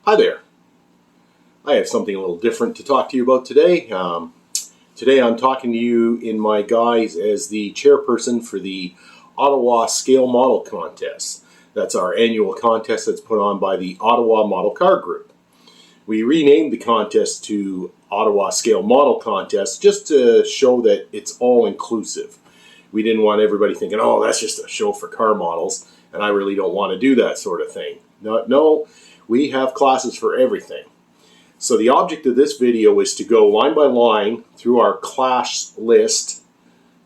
Hi there. I have something a little different to talk to you about today. Today I'm talking to you in my guise as the chairperson for the Ottawa Scale Model Contest. That's our annual contest that's put on by the Ottawa Model Car Group. We renamed the contest to Ottawa Scale Model Contest just to show that it's all inclusive. We didn't want everybody thinking, oh, that's just a show for car models, and I really don't want to do that sort of thing. No, we have classes for everything. So the object of this video is to go line by line through our class list,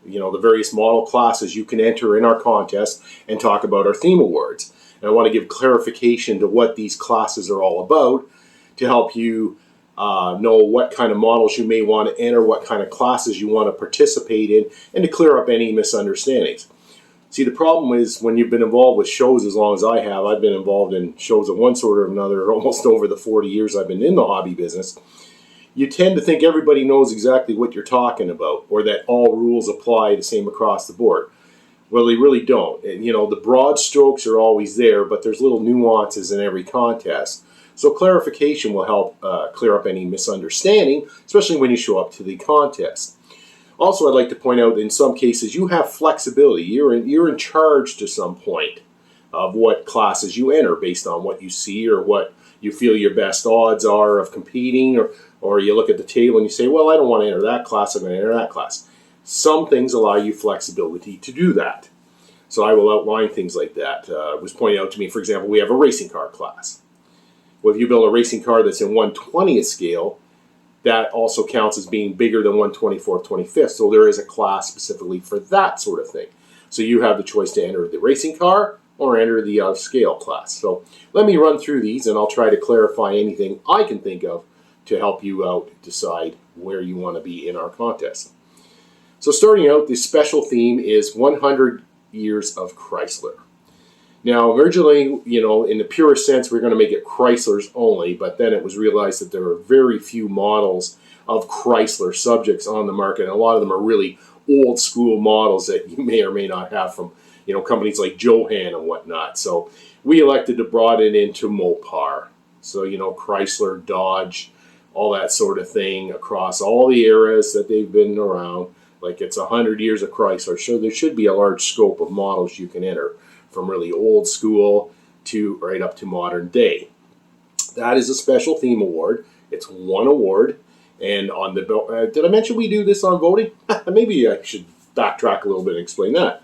the various model classes you can enter in our contest, and talk about our theme awards. And I want to give clarification to what these classes are all about to help you know what kind of models you may want to enter, what kind of classes you want to participate in, and to clear up any misunderstandings. See, the problem is when you've been involved with shows as long as I have, I've been involved in shows of one sort or another almost over the 40 years I've been in the hobby business, you tend to think everybody knows exactly what you're talking about, or that all rules apply the same across the board. Well, they really don't. And, the broad strokes are always there, but there's little nuances in every contest. So clarification will help clear up any misunderstanding, especially when you show up to the contest. Also, I'd like to point out in some cases you have flexibility. You're in charge to some point of what classes you enter based on what you see or what you feel your best odds are of competing, or you look at the table and you say, well, I don't want to enter that class, I'm going to enter that class. Some things allow you flexibility to do that. So I will outline things like that. It was pointed out to me, for example, we have a racing car class. Well, if you build a racing car that's in 1/20th scale, that also counts as being bigger than 1/24th, 25th. So there is a class specifically for that sort of thing. So you have the choice to enter the racing car or enter the out of scale class. So let me run through these and I'll try to clarify anything I can think of to help you out decide where you want to be in our contest. So starting out, the special theme is 100 years of Chrysler. Now, originally, in the purest sense, we're going to make it Chryslers only, but then it was realized that there are very few models of Chrysler subjects on the market, and a lot of them are really old school models that you may or may not have from, companies like Johan and whatnot. So we elected to broaden it into Mopar. So, Chrysler, Dodge, all that sort of thing across all the eras that they've been around. Like it's 100 years of Chrysler, so there should be a large scope of models you can enter, from really old school to right up to modern day. That is a special theme award. It's one award. And on the did I mention we do this on voting? Maybe I should backtrack a little bit and explain that.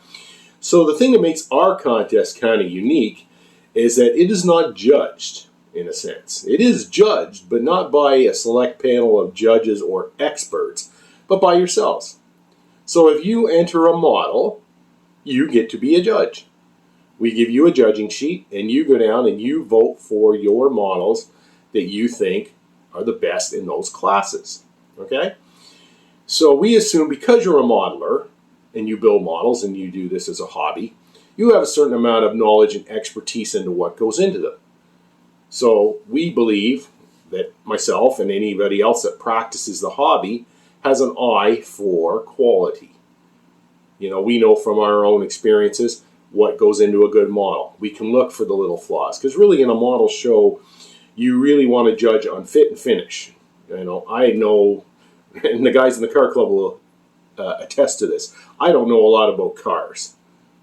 So the thing that makes our contest kind of unique is that it is not judged, in a sense. It is judged, but not by a select panel of judges or experts, but by yourselves. So if you enter a model, you get to be a judge. We give you a judging sheet, and you go down and you vote for your models that you think are the best in those classes. Okay? So we assume because you're a modeler, and you build models, and you do this as a hobby, you have a certain amount of knowledge and expertise into what goes into them. So we believe that myself and anybody else that practices the hobby has an eye for quality. We know from our own experiences what goes into a good model. We can look for the little flaws, because really in a model show you really want to judge on fit and finish. I know, and the guys in the car club will attest to this, I don't know a lot about cars.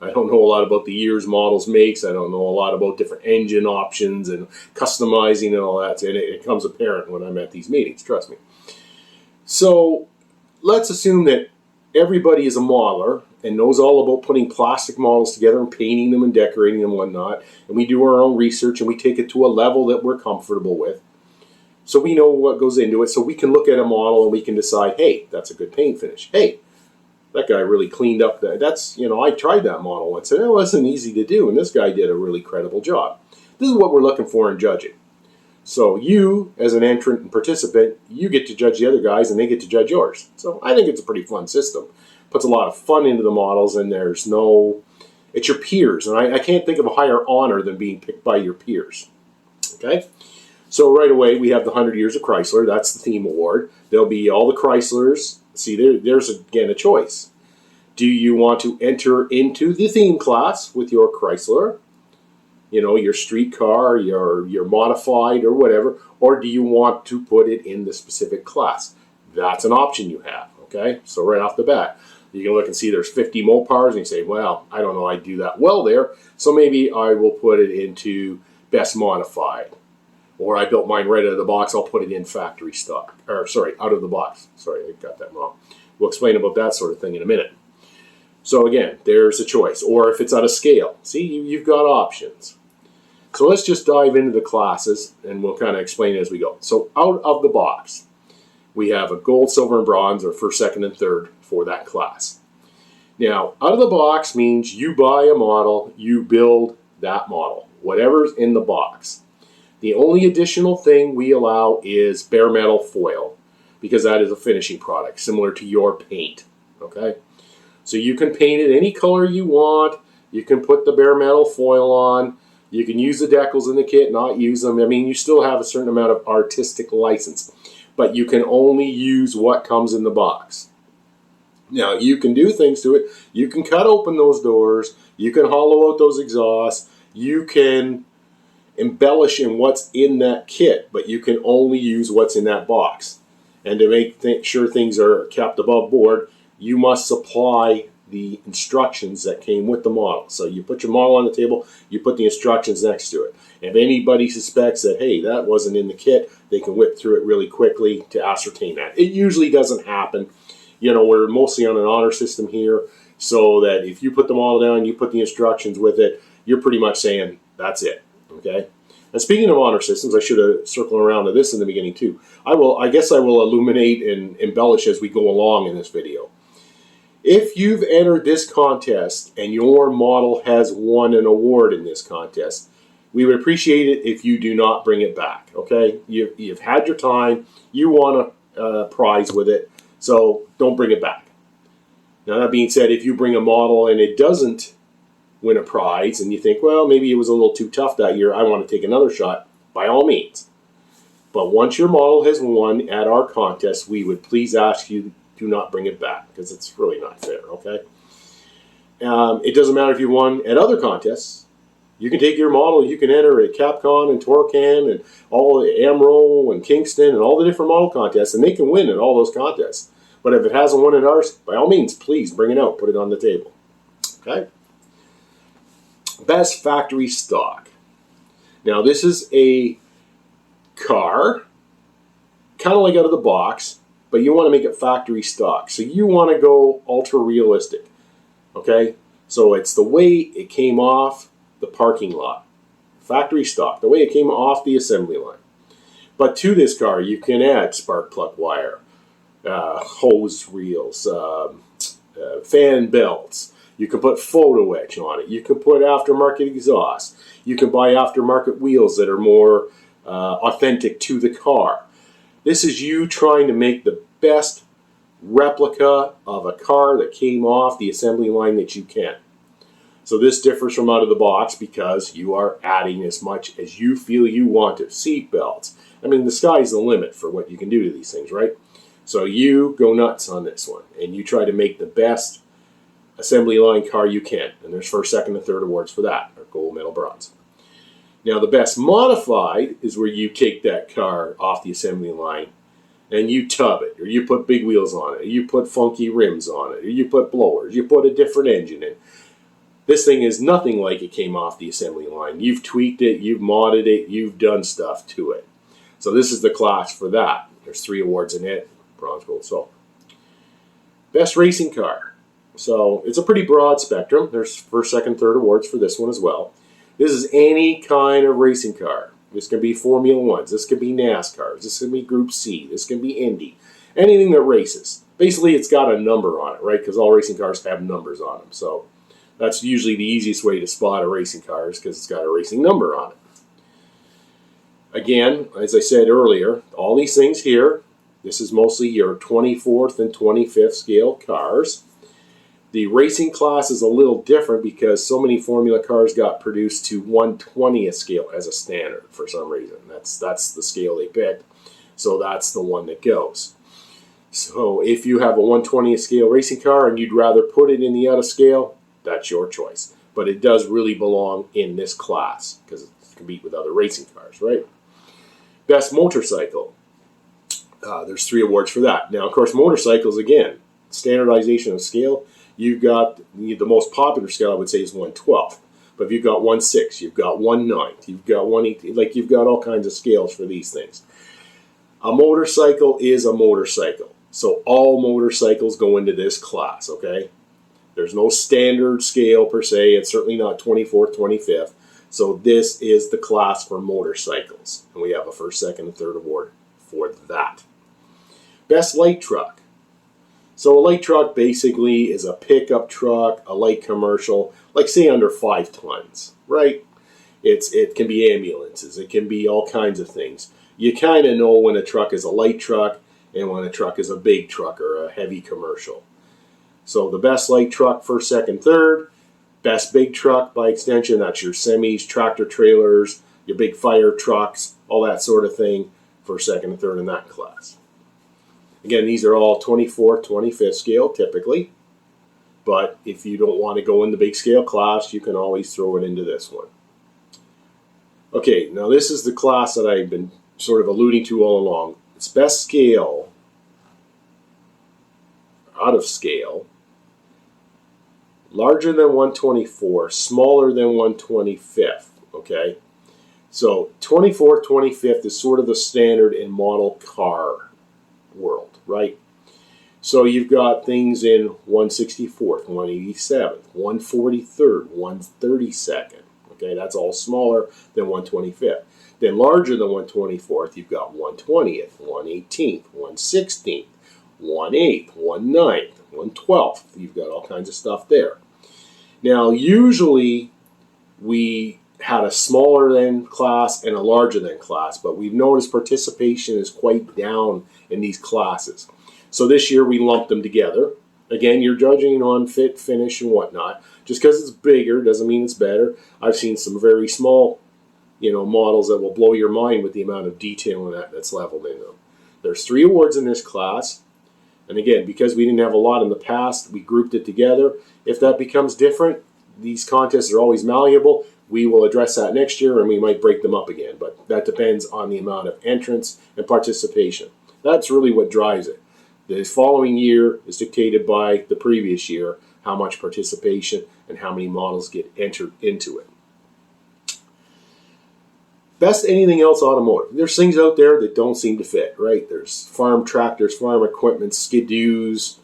I don't know a lot about the years models makes. I don't know a lot about different engine options and customizing and all that, and it comes apparent when I'm at these meetings, trust me. So let's assume that everybody is a modeler and knows all about putting plastic models together and painting them and decorating them and whatnot. And we do our own research and we take it to a level that we're comfortable with. So we know what goes into it. So we can look at a model and we can decide, hey, that's a good paint finish. Hey, that guy really cleaned up that. That's, I tried that model once and it wasn't easy to do. And this guy did a really credible job. This is what we're looking for in judging. So you, as an entrant and participant, you get to judge the other guys and they get to judge yours. So I think it's a pretty fun system. Puts a lot of fun into the models, and it's your peers. And I can't think of a higher honor than being picked by your peers. Okay? So right away, we have the 100 Years of Chrysler. That's the theme award. There'll be all the Chryslers. See, there's again a choice. Do you want to enter into the theme class with your Chrysler? you know, your street car, your modified or whatever, or do you want to put it in the specific class? That's an option you have, okay? So right off the bat, you can look and see there's 50 Mopars, and you say, well, I don't know, I do that well there, so maybe I will put it into best modified. Or I built mine right out of the box, I'll put it in factory stock. Or, sorry, out of the box. Sorry, I got that wrong. We'll explain about that sort of thing in a minute. So again, there's a choice. Or if it's out of scale. See, you've got options. So let's just dive into the classes, and we'll kind of explain it as we go. So out of the box, we have a gold, silver, and bronze, or first, second, and third for that class. Now, out of the box means you buy a model, you build that model, whatever's in the box. The only additional thing we allow is bare metal foil, because that is a finishing product, similar to your paint, okay? So you can paint it any color you want, you can put the bare metal foil on, you can use the decals in the kit, not use them. I mean, you still have a certain amount of artistic license, but you can only use what comes in the box. Now, you can do things to it. You can cut open those doors, you can hollow out those exhausts, you can embellish in what's in that kit, but you can only use what's in that box. And to make sure things are kept above board, you must supply the instructions that came with the model. So you put your model on the table, you put the instructions next to it. If anybody suspects that, hey, that wasn't in the kit, they can whip through it really quickly to ascertain that. It usually doesn't happen. You know, we're mostly on an honor system here, so that if you put the model down, you put the instructions with it, you're pretty much saying, that's it. Okay. And speaking of honor systems, I should have circled around to this in the beginning too. I guess I will illuminate and embellish as we go along in this video. If you've entered this contest and your model has won an award in this contest, we would appreciate it if you do not bring it back. Okay, you've had your time, you won a prize with it, so don't bring it back. Now that being said, if you bring a model and it doesn't win a prize and you think, well, maybe it was a little too tough that year, I want to take another shot, by all means. But once your model has won at our contest, we would please ask you do not bring it back, because it's really not fair, okay? It doesn't matter if you won at other contests. You can take your model, you can enter at Capcom and Torcan and all the Amro and Kingston and all the different model contests, and they can win at all those contests. But if it hasn't won at ours, by all means, please bring it out, put it on the table, okay? Best factory stock. Now this is a car, kind of like out of the box, but you want to make it factory stock. So you want to go ultra realistic, okay? So it's the way it came off the parking lot, factory stock, the way it came off the assembly line. But to this car, you can add spark plug wire, hose reels, fan belts. You can put photo etch on it. You can put aftermarket exhaust. You can buy aftermarket wheels that are more authentic to the car. This is you trying to make the best replica of a car that came off the assembly line that you can. So this differs from out of the box because you are adding as much as you feel you want to. Seat belts. I mean, the sky's the limit for what you can do to these things, right? So you go nuts on this one, and you try to make the best assembly line car you can. And there's first, second, and third awards for that, or gold, medal, bronze. Now, the best modified is where you take that car off the assembly line and you tub it, or you put big wheels on it, or you put funky rims on it, or you put blowers, you put a different engine in. This thing is nothing like it came off the assembly line. You've tweaked it, you've modded it, you've done stuff to it. So this is the class for that. There's 3 awards in it, bronze, gold, silver. Best racing car. So it's a pretty broad spectrum. There's first, second, third awards for this one as well. This is any kind of racing car. This can be Formula 1s. This can be NASCARs. This can be Group C. This can be Indy. Anything that races. Basically, it's got a number on it, right? Because all racing cars have numbers on them. So that's usually the easiest way to spot a racing car is because it's got a racing number on it. Again, as I said earlier, all these things here, this is mostly your 24th and 25th scale cars. The racing class is a little different because so many Formula cars got produced to 1/20th scale as a standard for some reason. That's the scale they picked, so that's the one that goes. So if you have a 1/20th scale racing car and you'd rather put it in the out of scale, that's your choice. but it does really belong in this class because it can compete with other racing cars, right? Best motorcycle. There's 3 awards for that. Now, of course, motorcycles, again, standardization of scale. You've got the most popular scale, I would say, is 1/12. But if you've got 1/6, you've got 1/9, you've got 1/18, like you've got all kinds of scales for these things. A motorcycle is a motorcycle. So all motorcycles go into this class, okay? There's no standard scale per se. It's certainly not 24th, 25th. So this is the class for motorcycles. And we have a first, second, and third award for that. Best light truck. So a light truck basically is a pickup truck, a light commercial, like say under 5 tons, right? It can be ambulances. It can be all kinds of things. You kind of know when a truck is a light truck and when a truck is a big truck or a heavy commercial. So the best light truck, first, second, third. Best big truck by extension, that's your semis, tractor trailers, your big fire trucks, all that sort of thing, first, second, and third in that class. Again, these are all 24th, 25th scale typically, but if you don't want to go in the big scale class, you can always throw it into this one. Okay, now this is the class that I've been sort of alluding to all along. It's best scale, out of scale, larger than 1/24, smaller than 1/25th, okay? So 24th, 25th is sort of the standard in model car world, right? So you've got things in 1/64th, 1/87th, 1/43rd, 1/32nd, okay? That's all smaller than 1/25th. Then larger than 1/24th, you've got 1/20th, 1/18th, 1/16th, 1/8th, 1/9th, 1/12th. You've got all kinds of stuff there. Now, usually we had a smaller than class and a larger than class, but we've noticed participation is quite down in these classes. So this year we lumped them together. Again, you're judging on fit, finish, and whatnot. Just because it's bigger doesn't mean it's better. I've seen some very small, models that will blow your mind with the amount of detail that's leveled in them. There's 3 awards in this class. And again, because we didn't have a lot in the past, we grouped it together. If that becomes different, these contests are always malleable. We will address that next year, and we might break them up again. But that depends on the amount of entrance and participation. That's really what drives it. The following year is dictated by the previous year, how much participation and how many models get entered into it. Best anything else automotive. There's things out there that don't seem to fit, right? There's farm tractors, farm equipment, skidoos,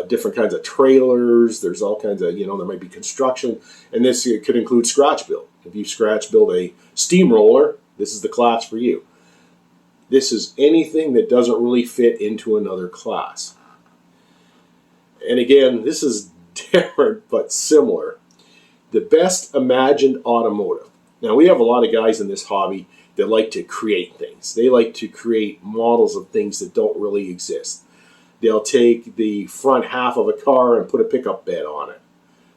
different kinds of trailers. There's all kinds of, there might be construction. And this could include scratch build. If you scratch build a steamroller, this is the class for you. This is anything that doesn't really fit into another class. And again, this is different but similar. The best imagined automotive. Now, we have a lot of guys in this hobby that like to create things. They like to create models of things that don't really exist. They'll take the front half of a car and put a pickup bed on it.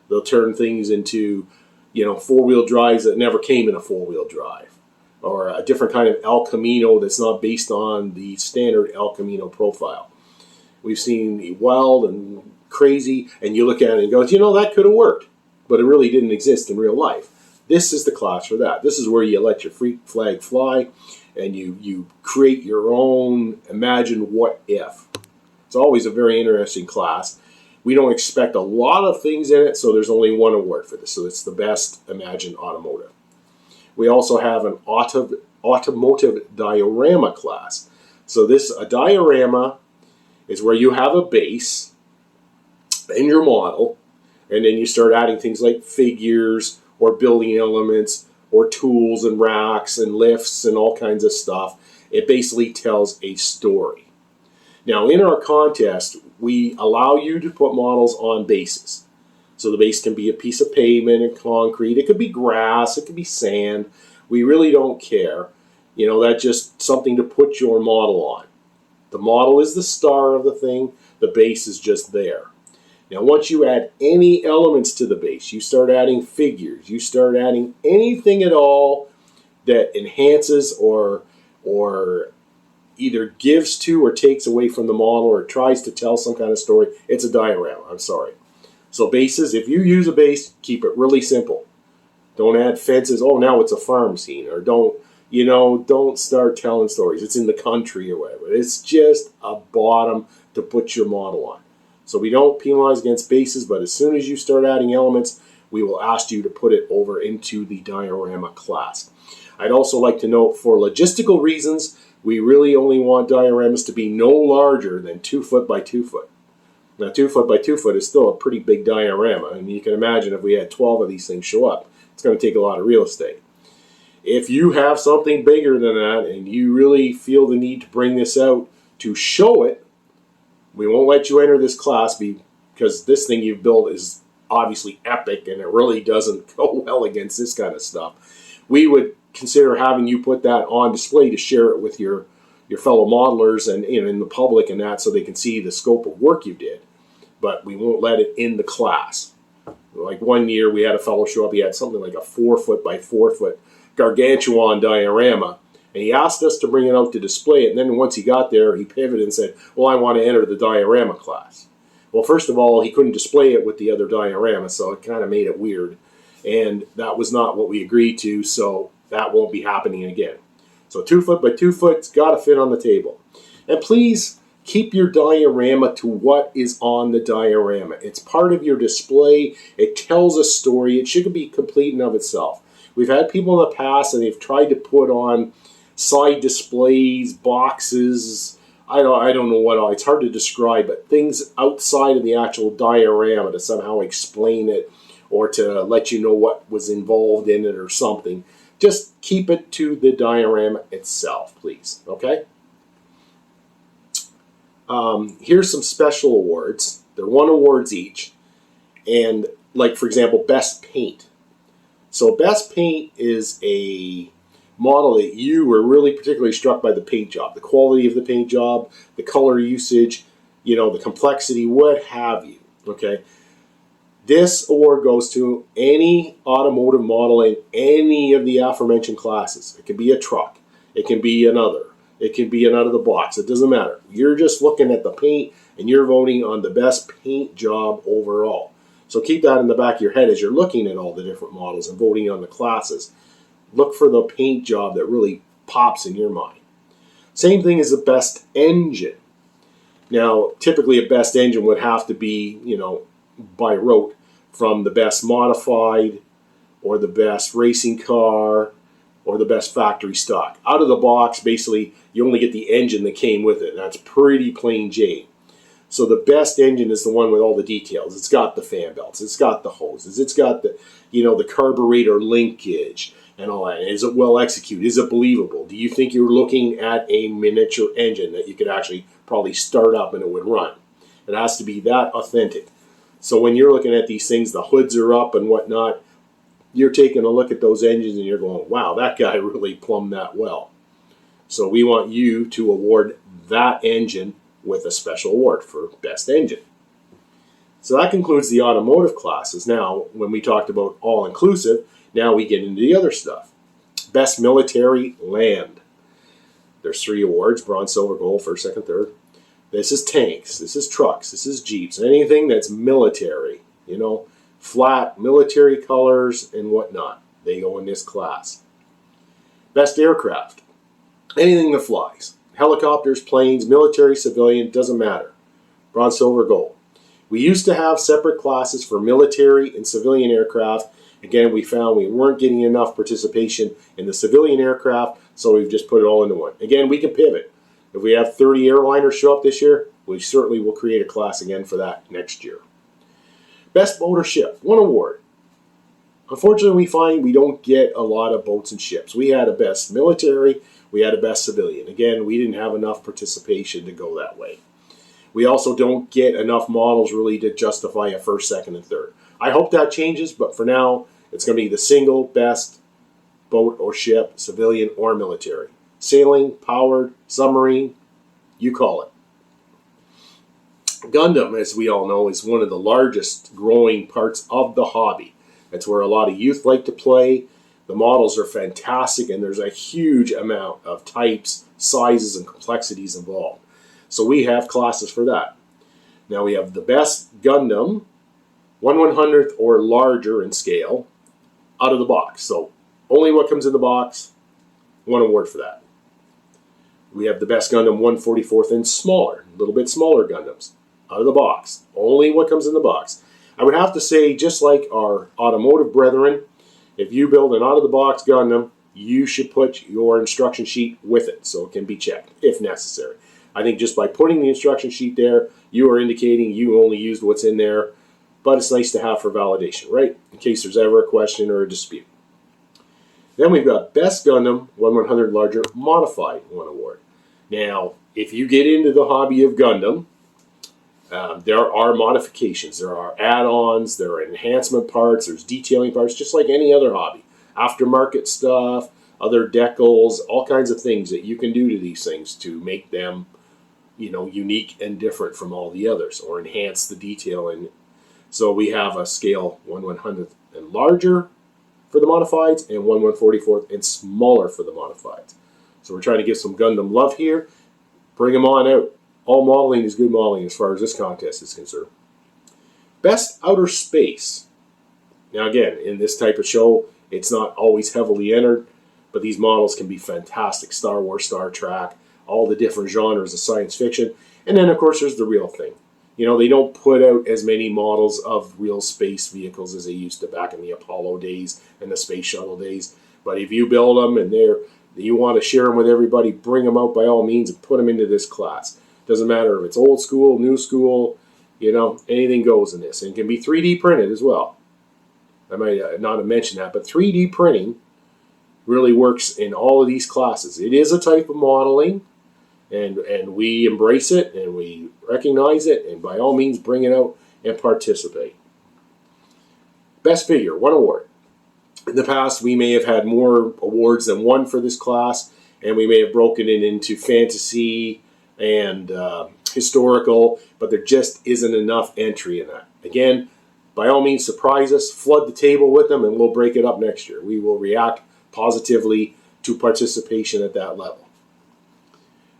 They'll turn things into, four-wheel drives that never came in a four-wheel drive. Or a different kind of El Camino that's not based on the standard El Camino profile. We've seen wild and crazy, and you look at it and go, that could have worked. But it really didn't exist in real life. This is the class for that. This is where you let your freak flag fly and you create your own imagine what if. It's always a very interesting class. We don't expect a lot of things in it, so there's only 1 award for this. So it's the best imagined automotive. We also have an automotive diorama class. So a diorama is where you have a base in your model, and then you start adding things like figures, or building elements, or tools and racks and lifts and all kinds of stuff. It basically tells a story. Now, in our contest, we allow you to put models on bases. So the base can be a piece of pavement and concrete. It could be grass. It could be sand. We really don't care. That's just something to put your model on. The model is the star of the thing. The base is just there. Now, once you add any elements to the base, you start adding figures, you start adding anything at all that enhances or either gives to or takes away from the model or tries to tell some kind of story, it's a diorama. I'm sorry. So bases, if you use a base, keep it really simple. Don't add fences. Oh, now it's a farm scene. Or don't start telling stories. It's in the country or whatever. It's just a bottom to put your model on. So we don't penalize against bases, but as soon as you start adding elements, we will ask you to put it over into the diorama class. I'd also like to note, for logistical reasons, we really only want dioramas to be no larger than 2 foot by 2 foot. Now, 2 foot by 2 foot is still a pretty big diorama, and you can imagine if we had 12 of these things show up, it's going to take a lot of real estate. If you have something bigger than that and you really feel the need to bring this out to show it, we won't let you enter this class because this thing you've built is obviously epic and it really doesn't go well against this kind of stuff. We would consider having you put that on display to share it with your fellow modelers and in the public and that, so they can see the scope of work you did. But we won't let it in the class. Like one year we had a fellow show up, he had something like a 4 foot by 4 foot gargantuan diorama, and he asked us to bring it out to display it, and then once he got there, he pivoted and said, well, I want to enter the diorama class. Well, first of all, he couldn't display it with the other diorama, so it kind of made it weird, and that was not what we agreed to, so that won't be happening again. So 2 foot by 2 foot's got to fit on the table. And please keep your diorama to what is on the diorama. It's part of your display. It tells a story. It shouldn't be complete in of itself. We've had people in the past and they've tried to put on side displays, boxes, I don't know what all, it's hard to describe, but things outside of the actual diorama to somehow explain it or to let you know what was involved in it or something. Just keep it to the diorama itself, please, okay? Here's some special awards. They're 1 awards each. And like, for example, Best Paint. So Best Paint is a model that you were really particularly struck by the paint job, the quality of the paint job, the color usage, the complexity, what have you, okay? This award goes to any automotive model in any of the aforementioned classes. It can be a truck. It can be another. It can be an out of the box. It doesn't matter. You're just looking at the paint and you're voting on the best paint job overall. So keep that in the back of your head as you're looking at all the different models and voting on the classes. Look for the paint job that really pops in your mind. Same thing as the best engine. Now, typically a best engine would have to be, by rote, from the best modified or the best racing car or the best factory stock. Out of the box, basically, you only get the engine that came with it. That's pretty plain Jane. So the best engine is the one with all the details. It's got the fan belts. It's got the hoses. It's got the, the carburetor linkage and all that. Is it well executed? Is it believable? Do you think you're looking at a miniature engine that you could actually probably start up and it would run? It has to be that authentic. So when you're looking at these things, the hoods are up and whatnot, you're taking a look at those engines and you're going, wow, that guy really plumbed that well. So we want you to award that engine with a special award for best engine. So that concludes the automotive classes. Now, when we talked about all-inclusive, now we get into the other stuff. Best military land. There's 3 awards, bronze, silver, gold, first, second, third. This is tanks, this is trucks, this is jeeps, anything that's military, flat military colors and whatnot. They go in this class. Best aircraft. Anything that flies. Helicopters, planes, military, civilian, doesn't matter. Bronze, silver, gold. We used to have separate classes for military and civilian aircraft. Again, we found we weren't getting enough participation in the civilian aircraft, so we've just put it all into one. Again, we can pivot. If we have 30 airliners show up this year, we certainly will create a class again for that next year. Best boat or ship, 1 award. Unfortunately, we find we don't get a lot of boats and ships. We had a best military, we had a best civilian. Again, we didn't have enough participation to go that way. We also don't get enough models really to justify a first, second, and third. I hope that changes, but for now, it's going to be the single best boat or ship, civilian or military. Sailing, powered, submarine, you call it. Gundam, as we all know, is one of the largest growing parts of the hobby. That's where a lot of youth like to play. The models are fantastic, and there's a huge amount of types, sizes, and complexities involved. So we have classes for that. Now we have the best Gundam, 1/100th or larger in scale out of the box. So only what comes in the box, one award for that. We have the best Gundam 1/44th and smaller, a little bit smaller Gundams out of the box. Only what comes in the box. I would have to say, just like our automotive brethren, if you build an out-of-the-box Gundam, you should put your instruction sheet with it so it can be checked if necessary. I think just by putting the instruction sheet there, you are indicating you only used what's in there, but it's nice to have for validation, right? In case there's ever a question or a dispute. Then we've got Best Gundam 1/100 Larger Modified 1 award. Now, if you get into the hobby of Gundam, there are modifications. There are add-ons, there are enhancement parts, there's detailing parts, just like any other hobby. Aftermarket stuff, other decals, all kinds of things that you can do to these things to make them, unique and different from all the others, or enhance the detail. And so we have a scale 1/100th and larger for the modifieds, and 1/144th and smaller for the modifieds. So we're trying to give some Gundam love here. Bring them on out. All modeling is good modeling as far as this contest is concerned. Best Outer Space. Now again, in this type of show, it's not always heavily entered, but these models can be fantastic. Star Wars, Star Trek, all the different genres of science fiction. And then, of course, there's the real thing. They don't put out as many models of real space vehicles as they used to back in the Apollo days and the space shuttle days. But if you build them and you want to share them with everybody, bring them out by all means and put them into this class. Doesn't matter if it's old school, new school, anything goes in this. And it can be 3D printed as well. I might not have mentioned that, but 3D printing really works in all of these classes. It is a type of modeling, and we embrace it, and we recognize it, and by all means bring it out and participate. Best Figure, 1 award. In the past, we may have had more awards than one for this class, and we may have broken it into fantasy and historical, but there just isn't enough entry in that. Again, by all means, surprise us, flood the table with them, and we'll break it up next year. We will react positively to participation at that level.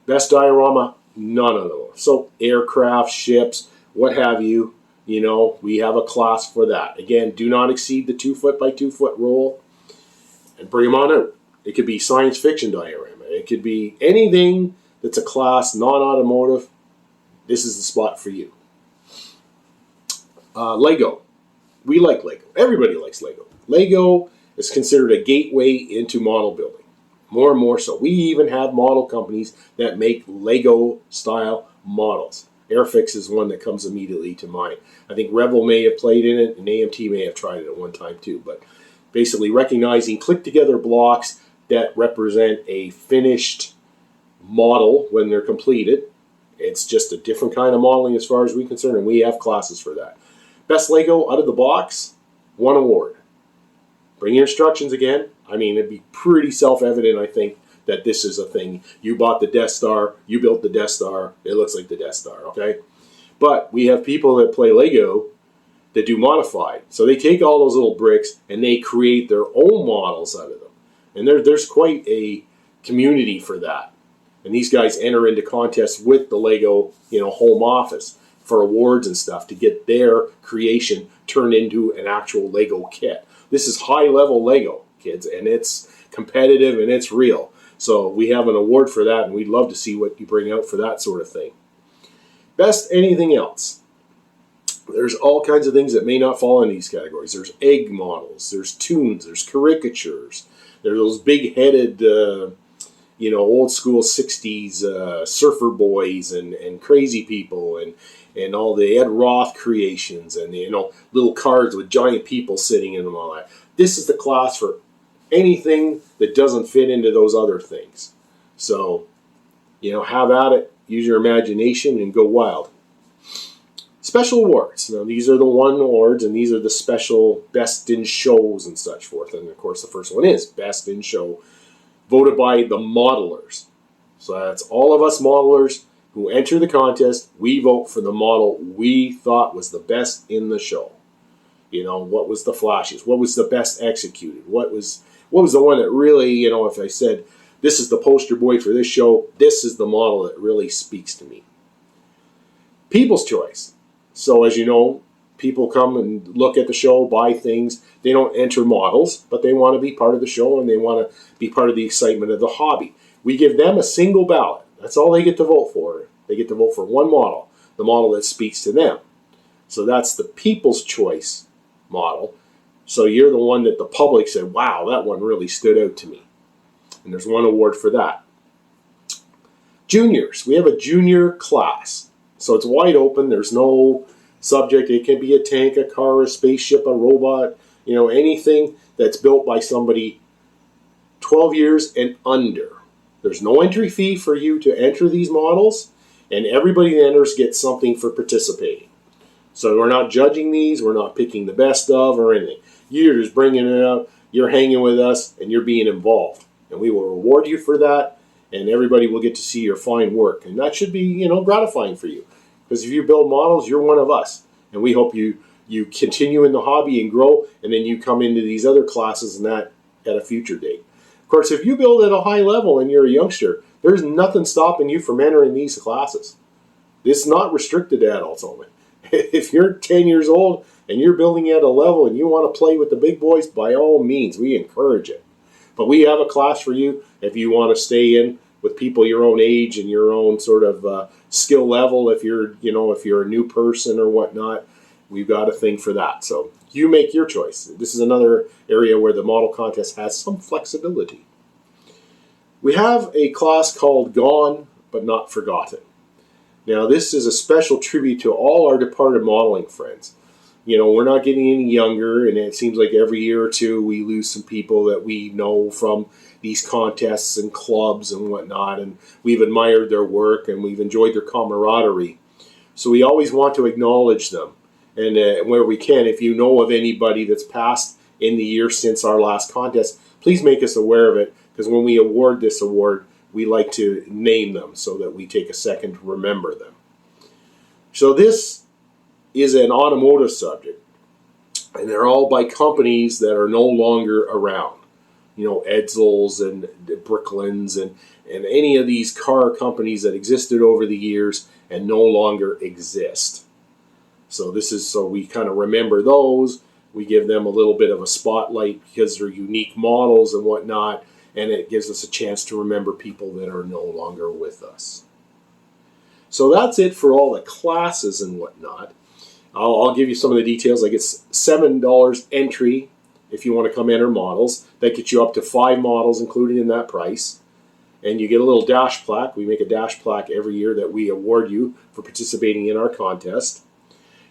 Best Diorama, none of those. So aircraft, ships, what have you, we have a class for that. Again, do not exceed the 2 foot by 2 foot rule, and bring them on out. It could be science fiction diorama. It could be anything that's a class, non-automotive. This is the spot for you. Lego. We like Lego. Everybody likes Lego. Lego is considered a gateway into model building. More and more so. We even have model companies that make Lego-style models. Airfix is one that comes immediately to mind. I think Rebel may have played in it, and AMT may have tried it at one time too. But basically recognizing click-together blocks that represent a finished model when they're completed. It's just a different kind of modeling as far as we're concerned, and we have classes for that. Best Lego out of the box, 1 award. Bring your instructions again. I mean, it'd be pretty self-evident, I think, that this is a thing. You bought the Death Star, you built the Death Star, it looks like the Death Star, okay? But we have people that play Lego that do modified. So they take all those little bricks and they create their own models out of them. And there's quite a community for that. And these guys enter into contests with the Lego, home office for awards and stuff to get their creation turned into an actual Lego kit. This is high-level Lego, kids, and it's competitive and it's real. So we have an award for that, and we'd love to see what you bring out for that sort of thing. Best anything else. There's all kinds of things that may not fall in these categories. There's egg models, there's tunes, there's caricatures, there's those big-headed, old school 60s surfer boys and crazy people and all the Ed Roth creations and the little cards with giant people sitting in them, all that. This is the class for anything that doesn't fit into those other things. So, have at it, use your imagination, and go wild. Special awards. Now, these are the 1 awards, and these are the special best in shows and such forth. And, of course, the first one is best in show, voted by the modelers. So that's all of us modelers who enter the contest. We vote for the model we thought was the best in the show. What was the flashiest? What was the best executed? What was the one that really, if I said, this is the poster boy for this show, this is the model that really speaks to me. People's choice. So as you know, People come and look at the show, buy things. They don't enter models, but they want to be part of the show and they want to be part of the excitement of the hobby. We give them a single ballot. That's all they get to vote for. They get to vote for one model, the model that speaks to them. So that's the People's Choice model. So you're the one that the public said, wow, that one really stood out to me. And there's one award for that. Juniors. We have a junior class. So it's wide open. There's no subject. It can be a tank, a car, a spaceship, a robot, anything that's built by somebody 12 years and under. There's no entry fee for you to enter these models, and everybody that enters gets something for participating. So we're not judging these. We're not picking the best of or anything. You're just bringing it up. You're hanging with us, and you're being involved. And we will reward you for that, and everybody will get to see your fine work. And that should be, gratifying for you. Because if you build models, you're one of us. And we hope you continue in the hobby and grow, and then you come into these other classes and that at a future date. Of course, if you build at a high level and you're a youngster, there's nothing stopping you from entering these classes. It's not restricted to adults only. If you're 10 years old and you're building at a level and you want to play with the big boys, by all means, we encourage it. But we have a class for you if you want to stay in with people your own age and your own sort of skill level. If you're a new person or whatnot, we've got a thing for that. So you make your choice. This is another area where the model contest has some flexibility. We have a class called Gone But Not Forgotten. Now, this is a special tribute to all our departed modeling friends. We're not getting any younger, and it seems like every year or two we lose some people that we know from these contests and clubs and whatnot, and we've admired their work and we've enjoyed their camaraderie. So we always want to acknowledge them. And where we can, if you know of anybody that's passed in the year since our last contest, please make us aware of it, because when we award this award, we like to name them so that we take a second to remember them. So this is an automotive subject, and they're all by companies that are no longer around. Edsels and Bricklands and any of these car companies that existed over the years and no longer exist. So we kind of remember those. We give them a little bit of a spotlight because they're unique models and whatnot, and it gives us a chance to remember people that are no longer with us. So that's it for all the classes and whatnot. I'll give you some of the details. Like, it's $7 entry if you want to come enter models. That gets you up to 5 models included in that price. And you get a little dash plaque. We make a dash plaque every year that we award you for participating in our contest.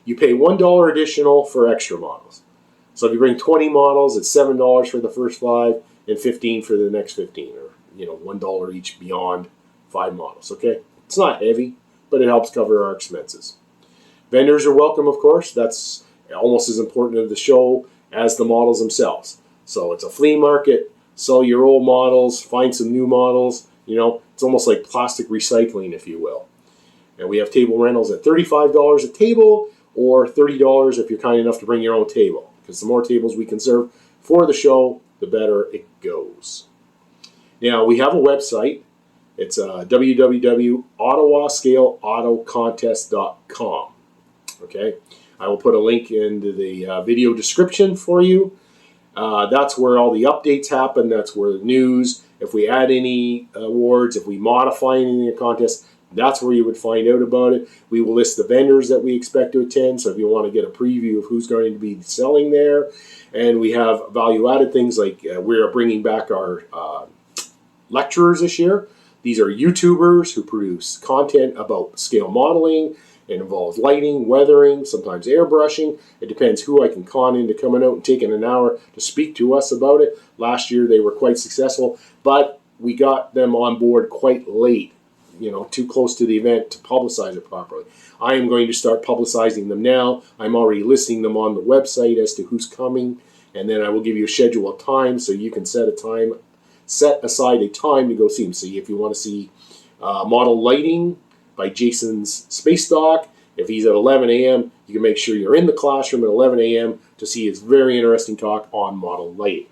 You pay $1 additional for extra models. So if you bring 20 models, it's $7 for the first 5 and $15 for the next 15, or $1 each beyond 5 models. Okay, it's not heavy, but it helps cover our expenses. Vendors are welcome, of course. That's almost as important to the show as the models themselves. So it's a flea market. Sell your old models, find some new models. It's almost like plastic recycling, if you will. And we have table rentals at $35 a table, or $30 if you're kind enough to bring your own table. Because the more tables we can serve for the show, the better it goes. Now, we have a website. It's www.ottawascaleautocontest.com. Okay, I will put a link into the video description for you. That's where all the updates happen. That's where the news. If we add any awards, if we modify any of the contest, that's where you would find out about it. We will list the vendors that we expect to attend. So if you want to get a preview of who's going to be selling there, and we have value-added things like we are bringing back our lecturers this year. These are YouTubers who produce content about scale modeling. It involves lighting, weathering, sometimes airbrushing. It depends who I can con into coming out and taking an hour to speak to us about it. Last year they were quite successful, but we got them on board quite late, too close to the event to publicize it properly. I am going to start publicizing them now. I'm already listing them on the website as to who's coming, and then I will give you a schedule of time so you can set aside a time to go see them. See if you want to see model lighting by Jason's Space Dock. If he's at 11 a.m., you can make sure you're in the classroom at 11 a.m. to see his very interesting talk on model lighting.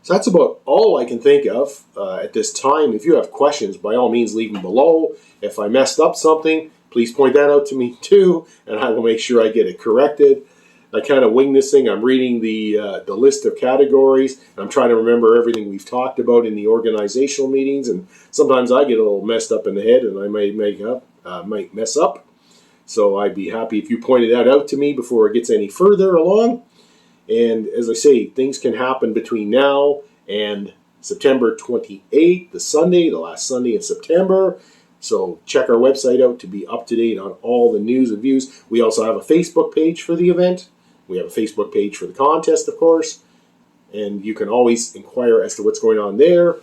So that's about all I can think of at this time. If you have questions, by all means, leave them below. If I messed up something, please point that out to me too, and I will make sure I get it corrected. I kind of wing this thing. I'm reading the list of categories, and I'm trying to remember everything we've talked about in the organizational meetings. And sometimes I get a little messed up in the head, and I might mess up. So I'd be happy if you pointed that out to me before it gets any further along. And as I say, things can happen between now and September 28th, the Sunday, the last Sunday in September. So check our website out to be up to date on all the news and views. We also have a Facebook page for the event. We have a Facebook page for the contest, of course. And you can always inquire as to what's going on there.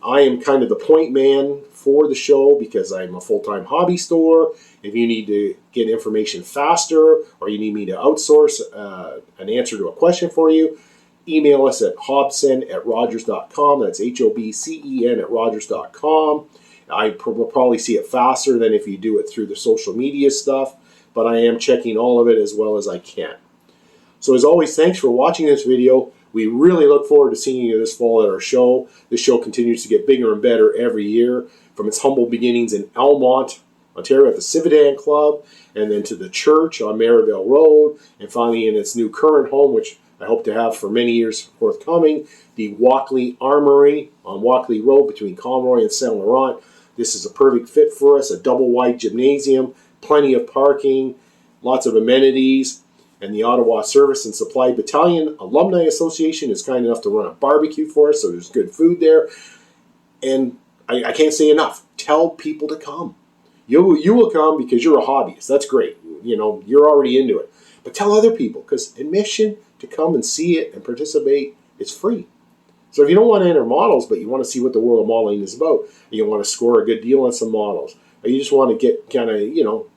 I am kind of the point man for the show because I'm a full-time hobby store. If you need to get information faster or you need me to outsource an answer to a question for you, email us at hobson@rogers.com. That's HOBCEN@rogers.com. I will probably see it faster than if you do it through the social media stuff, but I am checking all of it as well as I can. So as always, thanks for watching this video. We really look forward to seeing you this fall at our show. This show continues to get bigger and better every year, from its humble beginnings in Elmont, Ontario at the Civitan Club, and then to the church on Merivale Road, and finally in its new current home, which I hope to have for many years forthcoming, the Walkley Armory on Walkley Road between Conroy and Saint Laurent. This is a perfect fit for us, a double-wide gymnasium, plenty of parking, lots of amenities. And the Ottawa Service and Supply Battalion Alumni Association is kind enough to run a barbecue for us, so there's good food there. And I can't say enough. Tell people to come. You will come because you're a hobbyist. That's great. You know, you're already into it. But tell other people, because admission to come and see it and participate is free. So if you don't want to enter models, but you want to see what the world of modeling is about, and you want to score a good deal on some models, or you just want to get kind of,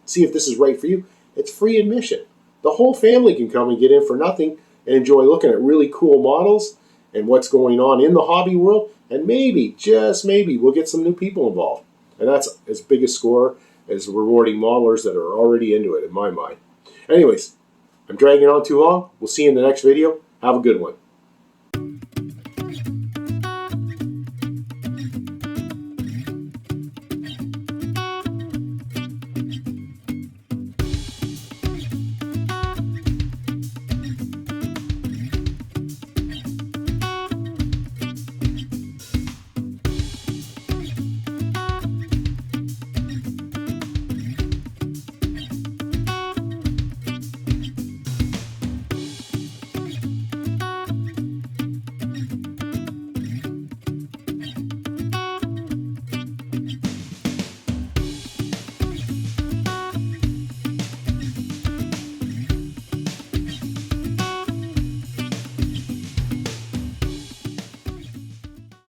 see if this is right for you, it's free admission. The whole family can come and get in for nothing and enjoy looking at really cool models and what's going on in the hobby world. And maybe, just maybe, we'll get some new people involved. And that's as big a score as rewarding modelers that are already into it, in my mind. Anyways, I'm dragging on too long. We'll see you in the next video. Have a good one.